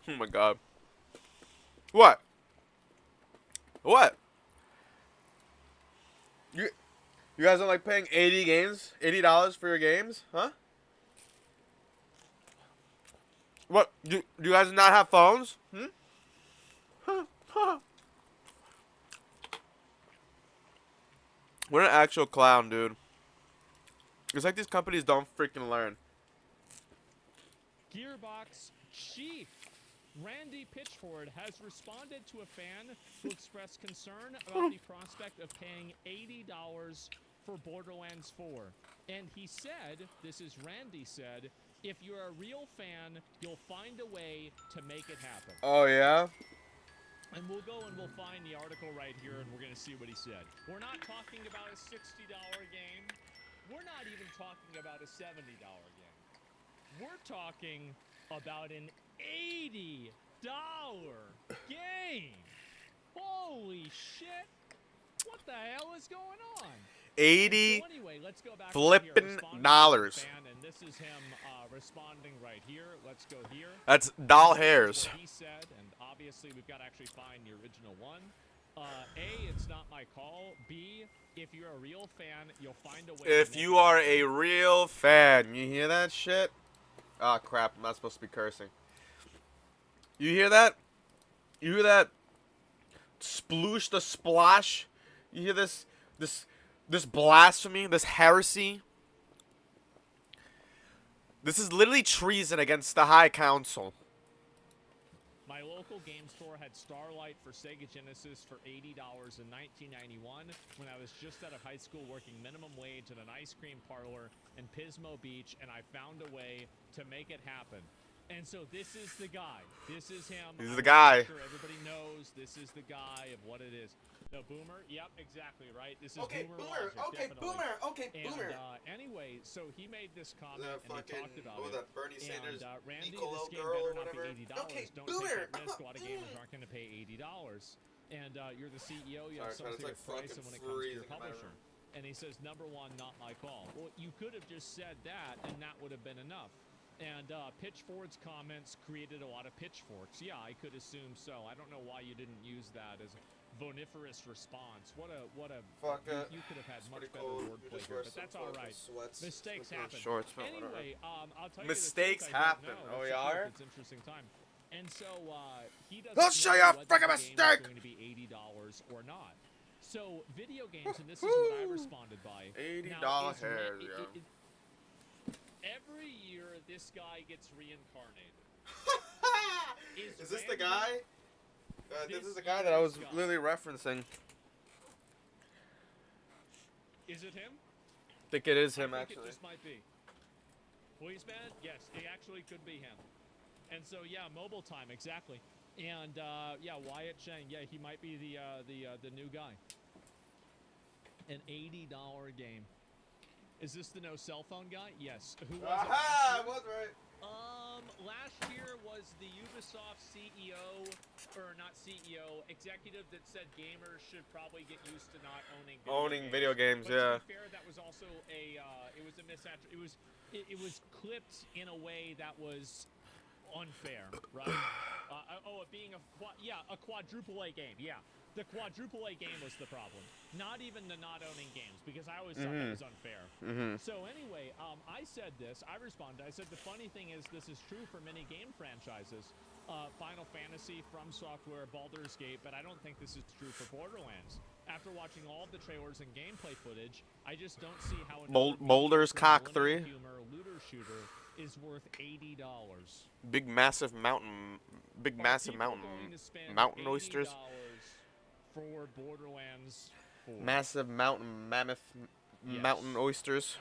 Oh my god. What? What? You you guys don't like paying $80 for your games, huh? What? Do you guys not have phones? Hmm? What an actual clown, dude. It's like these companies don't freaking learn. Gearbox Chief Randy Pitchford has responded to a fan who expressed concern about the prospect of paying $80 for Borderlands 4. And he said, this is Randy said, if you're a real fan, you'll find a way to make it happen. Oh yeah? And we'll go and we'll find the article right here and we're going to see what he said. We're not talking about a $60 game. We're not even talking about a $70 game. We're talking about an $80 game. Holy shit. What the hell is going on? 80 So anyway, let's go back flippin' right dollars. fan, and this is him responding right here. Let's go here. That's doll hairs. What he said, and obviously we've got to actually find the original one. A, it's not my call. B, if you're a real fan, you'll find a way. If you are a real fan, you hear that shit? Ah, crap, I'm not supposed to be cursing. You hear that? You hear that? Sploosh the splash? You hear this blasphemy, this heresy? This is literally treason against the High Council. My local game store had Starlight for Sega Genesis for $80 in 1991 when I was just out of high school working minimum wage at an ice cream parlor in Pismo Beach, and I found a way to make it happen. And so this is the guy. This is him. This is the guy. Sure everybody knows this is the guy of what it is. No, Boomer? Yep, exactly, right? This is Okay, Boomer. Boomer. Logic, Okay, definitely. Boomer. Okay, And, Boomer. anyway, so he made this comment The and he talked fucking, about what was it. that, Bernie Sanders, And Randy, Nicolo this game girl better or not whatever? be $80. Okay, Don't Boomer. take that risk. A lot of gamers aren't going to pay $80. And you're the CEO. You have Sorry, something it's of like price fucking when it comes to your freezing in my publisher. room. And he says, number one, not my call. Well, you could have just said that, and that would have been enough. And Pitchford's comments created a lot of pitchforks. Yeah, I could assume so. I don't know why you didn't use that as a vociferous response. What a Fuck it. you could have had It's much pretty better cool. You wordplay just here, wear but some that's all fucking right. sweats. Mistakes It's not happen. Shorts, but whatever. Anyway, I'll tell Mistakes you the truth, I don't happen. know. Oh, Let's yeah, see if are? it's an interesting time. And so he doesn't I'll show know you a whether friggin' the game is mistake! going to be $80 or not. So video games, and this is what I responded by. $80 Now, hairs, yeah. Every year, this guy gets reincarnated. Is this the Randy- guy? This This is the guy that I was guy. literally referencing. Is it him? I think it is him, I think actually. it just might be. Policeman? Yes, it actually could be him. And so, yeah, mobile time, exactly. And, yeah, Wyatt Chang, yeah, he might be the new guy. An $80 game. Is this the no cell phone guy? Yes. Who was it? Aha! I was right. Last year was the Ubisoft CEO, or not CEO, executive that said gamers should probably get used to not owning Video games, but yeah. to be fair, that was also it was a misattribution. It was clipped in a way that was unfair, right? It being a quadruple A game, yeah. The quadruple A game was the problem, not even the not owning games, because I always thought that was unfair. So anyway, I said this. I responded. I said the funny thing is this is true for many game franchises. Final Fantasy, From Software, Baldur's Gate, but I don't think this is true for Borderlands. After watching all of the trailers and gamoplay footage, I just don't see how Boulder's Cock 3. humor looter shooter is worth $80. Big massive mountain oysters. For Borderlands 4. Massive mammoth Yes. mountain oysters.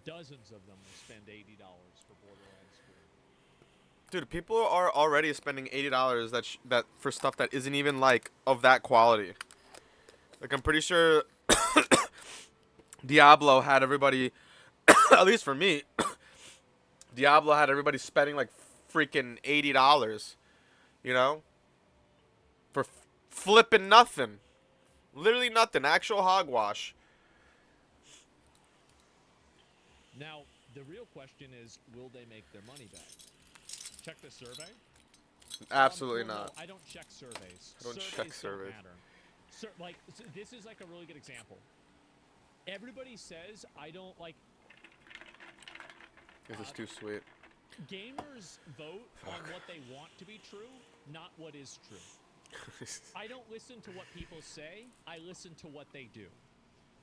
Dozens of them will spend $80 for Borderlands 4. Dude, people are already spending $80 that for stuff that isn't even like of that quality. Like I'm pretty sure Diablo had everybody at least for me Diablo had everybody spending like freaking $80, you know? For flipping nothing. Literally nothing. Actual hogwash. Now, the real question is, will they make their money back? check the survey? Absolutely Well, no, not. I don't check surveys. I don't check Surveys surveys. don't matter. This is like a really good example. Everybody says I don't like. This is too sweet. Gamers vote on what they want to be true, not what is true. I don't listen to what people say. I listen to what they do.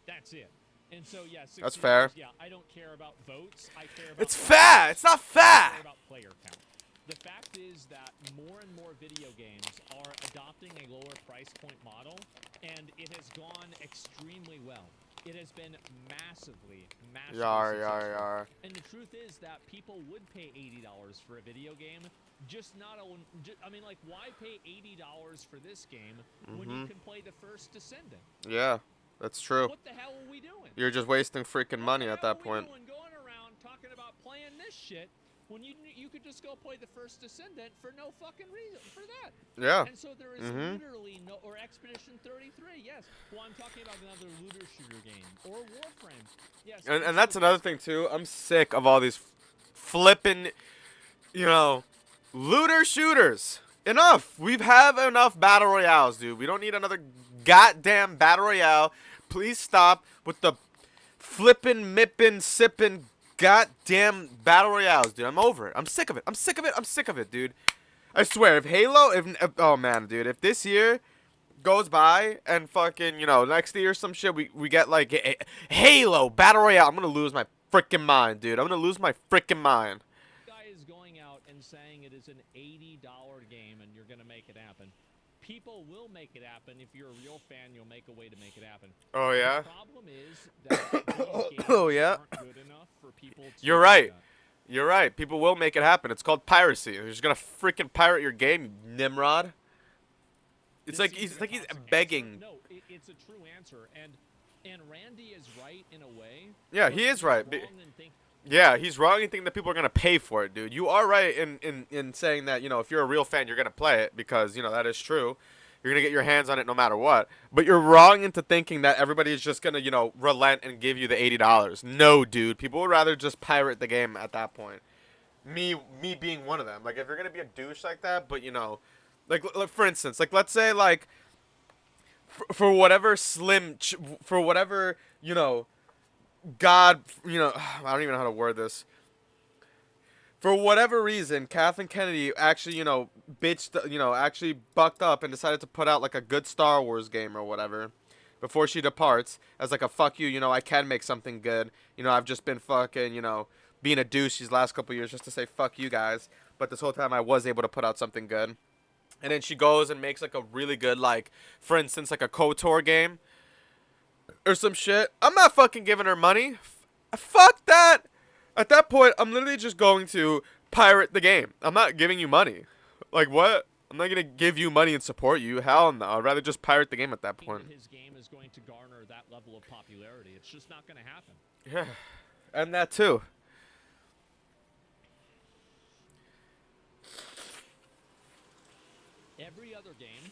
That's it. And so, yeah, That's fair. Yeah, I don't care about votes. I care about. It's fair. It's not I fair. care about player count. The fact is that more and more video games are adopting a lower price point model, and it has gone extremely well. It has been massively successful. And the truth is that people would pay $80 for a video game, just not a. I mean, like, why pay $80 for this game when you can play the first Descendant? Yeah, that's true. What the hell are we doing? You're just wasting freaking money at that point. What the hell are we doing going around talking about playing this shit when you could just go play the first Descendant for no fucking reason for that? Yeah. And so there is literally no, or Expedition 33, yes. Well, I'm talking about another looter shooter game, or Warframe, yes. And that's another thing too. I'm sick of all these flipping, looter shooters. Enough. We have enough battle royales, dude. We don't need another goddamn battle royale. Please stop with the flipping, mipping, sipping, goddamn battle royales, dude. I'm over it. I'm sick of it. I'm sick of it, dude. I swear, if Halo, oh man, dude, if this year goes by and fucking, next year some shit, we get like a Halo battle royale, I'm gonna lose my freaking mind, dude. I'm gonna lose my freaking mind. Guy is going out and saying it is an $80 game and you're gonna make it happen. People will make it happen. If you're a real fan, you'll make a way to make it happen. Oh yeah. The problem is that these games Oh yeah. aren't good enough for people to. You're right. You're right. People will make it happen. It's called piracy. You're just gonna freaking pirate your game, you Nimrod. It's like he's begging. No, it's a true answer, and Randy is right in a way. Yeah, he is right. Yeah, he's wrong in thinking that people are gonna pay for it, dude. You are right in saying that, if you're a real fan, you're gonna play it because, that is true. You're gonna get your hands on it no matter what. But you're wrong into thinking that everybody is just gonna, relent and give you the $80. No, dude. People would rather just pirate the game at that point. Me being one of them. Like, if you're gonna be a douche like that, but like for instance, like let's say like for whatever for whatever God, I don't even know how to word this. For whatever reason, Kathleen Kennedy actually, actually bucked up and decided to put out like a good Star Wars game or whatever before she departs as like a fuck you, I can make something good. I've just been fucking, being a douche these last couple years just to say fuck you guys. But this whole time I was able to put out something good. And then she goes and makes like a really good, like, for instance, like a KOTOR game or some shit. I'm not fucking giving her money. Fuck that. At that point, I'm literally just going to pirate the game. I'm not giving you money. Like, what? I'm not going to give you money and support you. Hell no. I'd rather just pirate the game at that point. His game is going to garner that level of popularity. It's just not going to happen. Yeah. And that too. Every other game,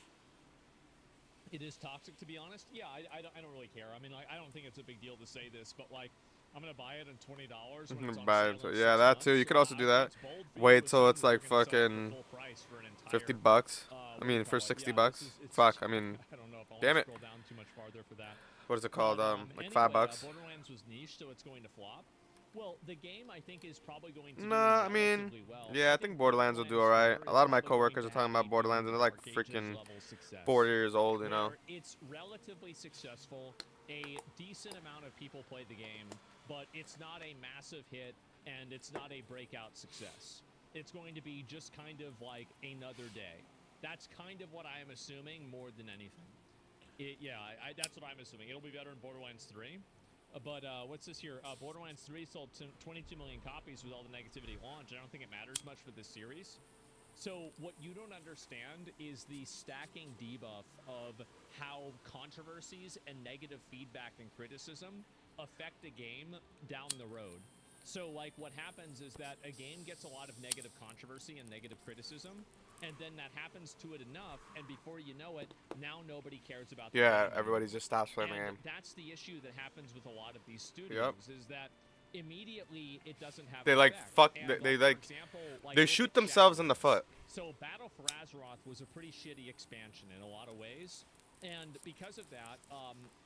it is toxic, to be honest. Yeah, I don't really care. I mean, like, I don't think it's a big deal to say this, but like, I'm gonna buy it at $20 when it's on sale. Yeah, that too. You could also do that. Wait till it's like fucking $50. I mean, for $60. Fuck. I mean, damn it. What is it called? Like $5. Borderlands was niche, so it's going to flop. Well, the game I think is probably going to. Nah, I mean, yeah, I think Borderlands will do alright. A lot of my coworkers are talking about Borderlands, and they're like freaking 40 years old, It's relatively successful. A decent amount of people play the game, but it's not a massive hit, and it's not a breakout success. It's going to be just kind of like another day. That's kind of what I am assuming more than anything. That's what I'm assuming. It'll be better in Borderlands 3. But what's this here? Borderlands 3 sold 22 million copies with all the negativity at launch. I don't think it matters much for this series. So what you don't understand is the stacking debuff of how controversies and negative feedback and criticism affect a game down the road. So like what happens is that a game gets a lot of negative controversy and negative criticism, and then that happens to it enough, and before you know it, now nobody cares about the game. Everybody just stops playing the game. That's the issue that happens with a lot of these studios, is that immediately it doesn't have they an like effect. fuck and they for like example, like They look shoot at themselves in the Shadowlands. foot. So Battle for Azeroth was a pretty shitty expansion in a lot of ways. And because of that,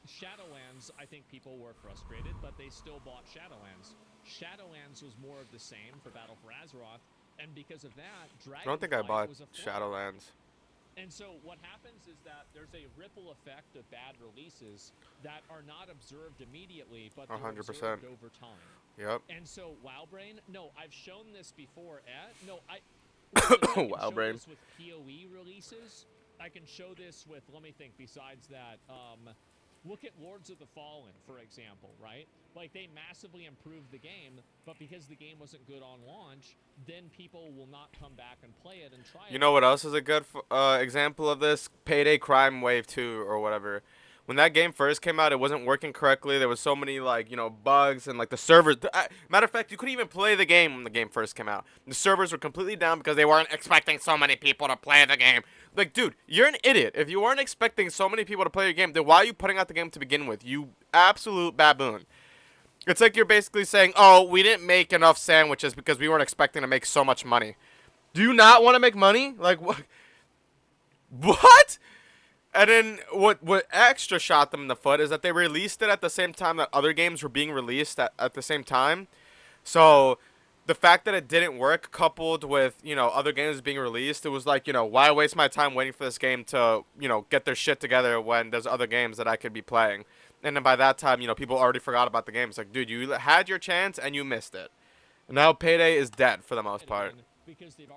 Shadowlands, I think people were frustrated, but they still bought Shadowlands. Shadowlands was more of the same for Battle for Azeroth, and because of that, I don't think I Dragonflight bought was a flop. Shadowlands. And so what happens is that there's a ripple effect of bad releases that are not observed immediately, but they're 100%. observed over time. Yep. And so WoWbrain, no, I've shown this before at listen, I can show WoWbrain. this with PoE releases. I can show this with, let me think, besides that, look at Lords of the Fallen, for example, right? Like, they massively improved the game, but because the game wasn't good on launch, then people will not come back and play it and try it. You know what else is a good example of this? Payday Crime Wave 2 or whatever. When that game first came out, it wasn't working correctly. There was so many, like, you know, bugs and, like, the servers. Matter of fact, you couldn't even play the game when the game first came out. The servers were completely down because they weren't expecting so many people to play the game. Like, dude, you're an idiot. If you weren't expecting so many people to play your game, then why are you putting out the game to begin with? You absolute baboon. It's like you're basically saying, oh, we didn't make enough sandwiches because we weren't expecting to make so much money. Do you not want to make money? Like, what? What? And then what extra shot them in the foot is that they released it at the same time that other games were being released at the same time. So the fact that it didn't work coupled with, you know, other games being released, it was like, you know, why waste my time waiting for this game to, you know, get their shit together when there's other games that I could be playing. And then by that time, you know, people already forgot about the game. It's like, dude, you had your chance and you missed it. And now Payday is dead for the most part.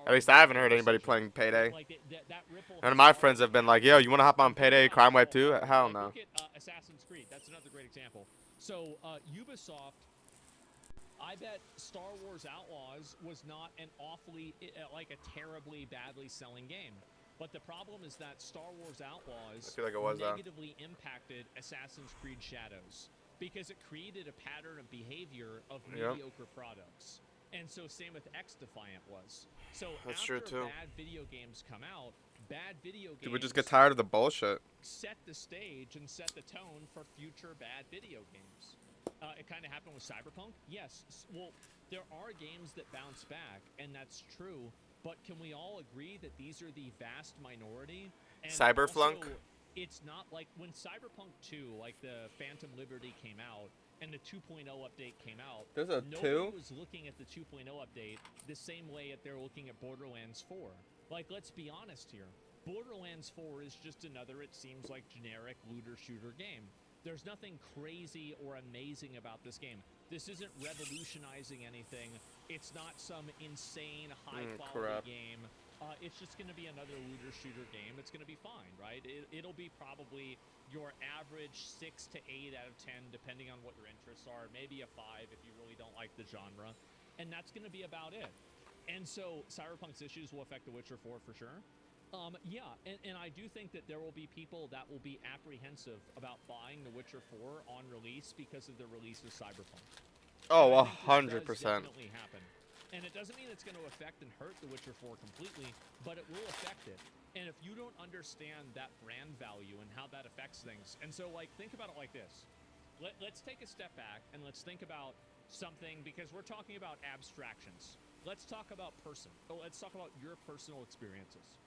At least I haven't heard anybody playing Payday. Like that ripple None of my friends have been like, yo, you want to hop on Payday, Crime Wave 2? Hell like, no. Look at Assassin's Creed. That's another great example. So Ubisoft, I bet Star Wars Outlaws was not an awfully, like a terribly badly selling game. But the problem is that Star Wars Outlaws I feel like it was, though. negatively impacted Assassin's Creed Shadows because it created a pattern of behavior of mediocre products. And so same with X-Defiant was. So That's after true, too. bad video games come out, bad video games People just get tired of the bullshit. set the stage and set the tone for future bad video games. It kind of happened with Cyberpunk. Yes, well, there are games that bounce back, and that's true. But can we all agree that these are the vast minority? And Cyberflunk? also, it's not like when Cyberpunk 2, like the Phantom Liberty came out, and the 2.0 update came out. There's a nobody 2? was looking at the 2.0 update the same way that they're looking at Borderlands 4. Like, let's be honest here. Borderlands 4 is just another, it seems like, generic looter-shooter game. There's nothing crazy or amazing about this game. This isn't revolutionizing anything. It's not some insane high-quality game. It's just going to be another looter-shooter game. It's going to be fine, right? It'll be probably your average 6 to 8 out of 10, depending on what your interests are. Maybe a 5 if you really don't like the genre. And that's going to be about it. And so Cyberpunk's issues will affect The Witcher 4 for sure. Yeah, and I do think that there will be people that will be apprehensive about buying The Witcher 4 on release because of the release of Cyberpunk. Oh, And I think this 100%. does definitely happen. And it doesn't mean it's going to affect and hurt The Witcher 4 completely, but it will affect it. And if you don't understand that brand value and how that affects things, and so, like, think about it like this. Let's take a step back and let's think about something, because we're talking about abstractions. Let's talk about let's talk about your personal experiences.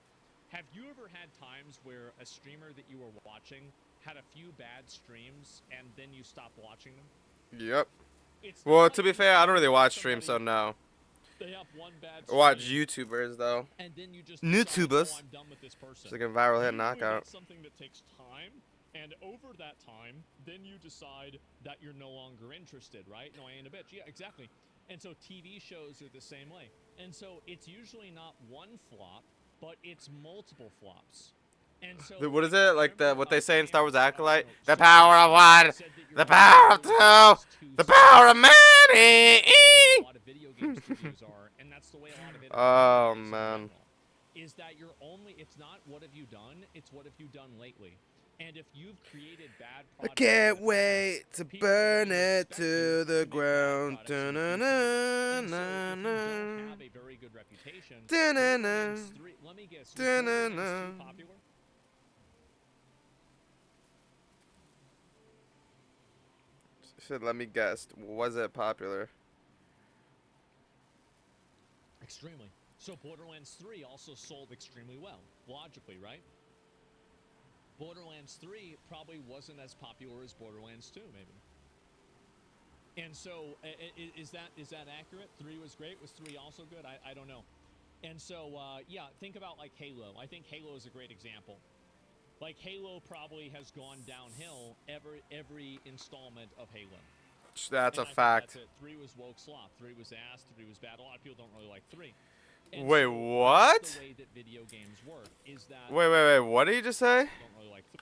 Have you ever had times where a streamer that you were watching had a few bad streams and then you stopped watching them? Yep. It's Well, not to like be you fair, I don't follow really watch streams, so somebody, no. They have one bad I stream, watch YouTubers, though. and then you just YouTubers. decide, oh, I'm done with this person. It's like a viral hit Usually knockout. that's something that takes time, and over that time, then you decide that you're no longer interested, right? No, I ain't a bitch. Yeah, exactly. And so TV shows are the same way. And so it's usually not one flop, but it's multiple flops. And so What is it? Like what they say in Star Wars Acolyte? The so power of one, said that you're the power of two, the power of many. a lot of video game studios are, and that's the way a lot of it Oh, is in man. general, is that you're only, it's not what have you done, it's what have you done lately. And if you've created bad I products, can't in the wait past, to people burn really it expect you to the make bad ground. products in the future. Da-na-na, And so if you don't na-na. have a very good reputation, Da-na-na. Borderlands 3, let me guess, was Da-na-na. Borderlands 2 popular? Shit, let me guess. Was it popular? Extremely. So Borderlands 3 also sold extremely well, logically, right? Borderlands 3 probably wasn't as popular as Borderlands 2, maybe. And so, is that accurate? 3 was great. Was 3 also good? I don't know. And so, yeah, think about like Halo. I think Halo is a great example. Like Halo probably has gone downhill every installment of Halo. That's And a I think fact. that's it. 3 was woke slop. 3 was ass. 3 was bad. A lot of people don't really like 3. And Wait, so what? that's the way that video games work. Is that Wait. What did you just say? don't really like 3.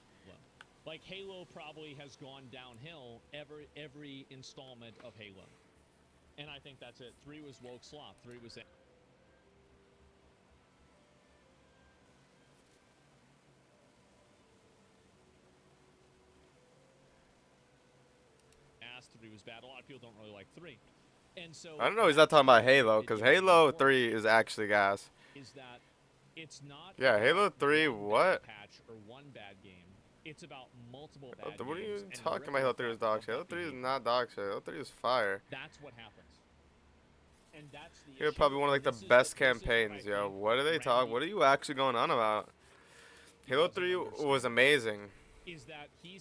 Like Halo probably has gone downhill every installment of Halo. And I think that's it. 3 was woke slop. 3 was ass. 3 was bad. A lot of people don't really like 3. And so I don't know. He's not talking about Halo, because Halo 3 is actually gas. Is that it's not Yeah, about Halo 3, one what? bad patch or one bad game. It's about multiple bad What are you games even and the talking about? ripple Halo 3 is effect dog of shit. Halo that 3 is behavior. not dog shit. Halo 3 is fire. That's what happens. And that's the Halo issue. probably one of like the This is best this is what I campaigns, yo. think What are they talking? Randy What are you actually going on about? Halo doesn't 3 was understand amazing. is that he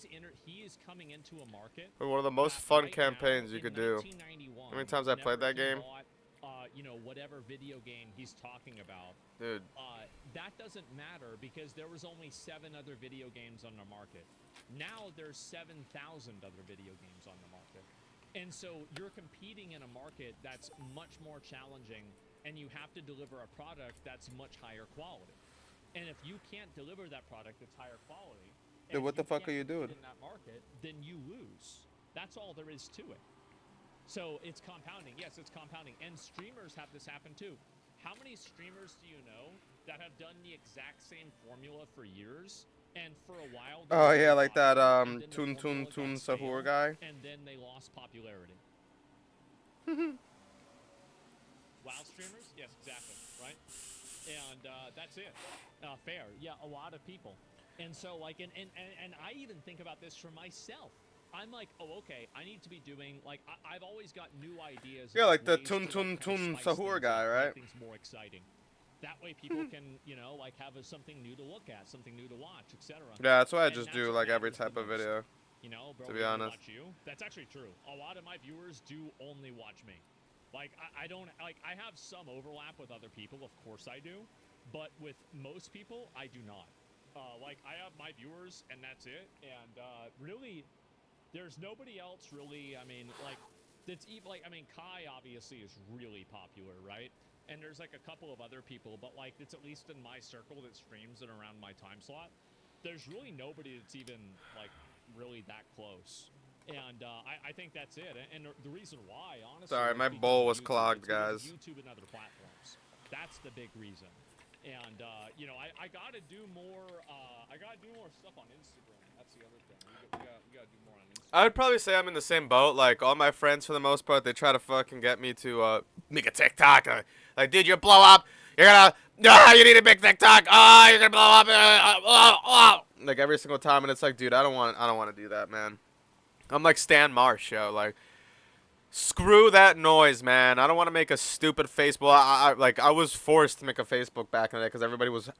is coming into a market One of the most that fun right now, campaigns you in could do. 1991, How many times I played whenever that he game? bought, whatever video game he's talking about, Dude, that doesn't matter because there was only 7 other video games on the market. Now there's 7,000 other video games on the market. And so you're competing in a market that's much more challenging, and you have to deliver a product that's much higher quality. And if you can't deliver that product that's higher quality, Dude, and what the fuck can't are you compete doing? in that market, then you lose. That's all there is to it. So it's compounding. Yes, it's compounding. And streamers have this happen too. How many streamers do you know that have done the exact same formula for years? And for a while, they oh were yeah, like that popular, and then the Tun formula got Sahur stale, guy. and then they lost popularity. WoW streamers? Yes, exactly. Right? And that's it. Fair. Yeah, a lot of people. And so, like, and I even think about this for myself. I'm like, oh, okay, I need to be doing, like, I've always got new ideas. Yeah, of like the ways to, Tun kind of spice Sahur things guy, up, right? Make things more exciting. That way people can, like, have something new to look at, something new to watch, etc. Yeah, that's why I And just that's do what like every matters the type of most. video. You know, bro, To be they honest. watch you. That's actually true. A lot of my viewers do only watch me. Like, I don't, like, I have some overlap with other people, of course I do, but with most people, I do not. Like, I have my viewers, and that's it, and really, there's nobody else really, I mean, like, that's even, like, I mean, Kai obviously is really popular, right? And there's, like, a couple of other people, but, like, it's at least in my circle that streams in around my time slot. There's really nobody that's even, like, really that close. And I think that's it. And the reason why, honestly, Sorry, is my because bowl of was YouTube. clogged, It's because of guys. YouTube and other platforms. That's the big reason. And I gotta do more. I gotta do more stuff on Instagram. That's the other thing. We gotta do more on Instagram. I would probably say I'm in the same boat. Like all my friends, for the most part, they try to fucking get me to make a TikTok. Like, dude, you blow up. You're gonna. You need a big TikTok. You're gonna blow up. Like every single time, and it's like, dude, I don't want to do that, man. I'm like Stan Marsh, yo. Like, screw that noise, man. I don't want to make a stupid Facebook. I was forced to make a Facebook back in the day because everybody was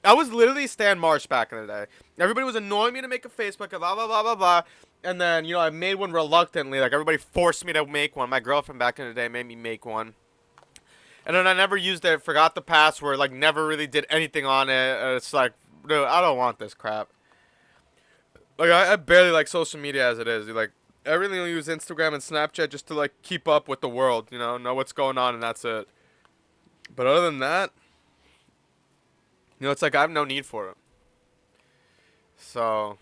I was literally Stan Marsh back in the day. Everybody was annoying me to make a Facebook, blah blah blah blah blah. And then I made one reluctantly. Like everybody forced me to make one. My girlfriend back in the day made me make one. And then I never used it. Forgot the password. Like never really did anything on it. It's like, dude, I don't want this crap. Like I barely like social media as it is. Like everything I use Instagram and Snapchat just to like keep up with the world, know what's going on, and that's it. But other than that, it's like I have no need for it. So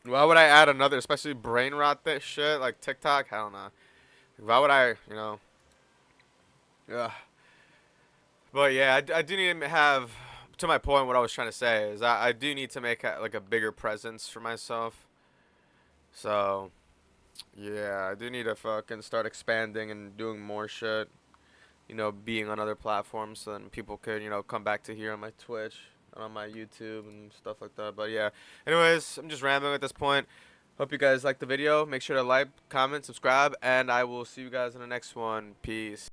why would I add another, especially brain rot this shit like TikTok? Hell no. Why would I, Yeah. But yeah, I do need to have, to my point, what I was trying to say is I do need to make like a bigger presence for myself. So, yeah, I do need to fucking start expanding and doing more shit. Being on other platforms so then people could, come back to here on my Twitch and on my YouTube and stuff like that. But yeah, anyways, I'm just rambling at this point. Hope you guys liked the video. Make sure to like, comment, subscribe, and I will see you guys in the next one. Peace.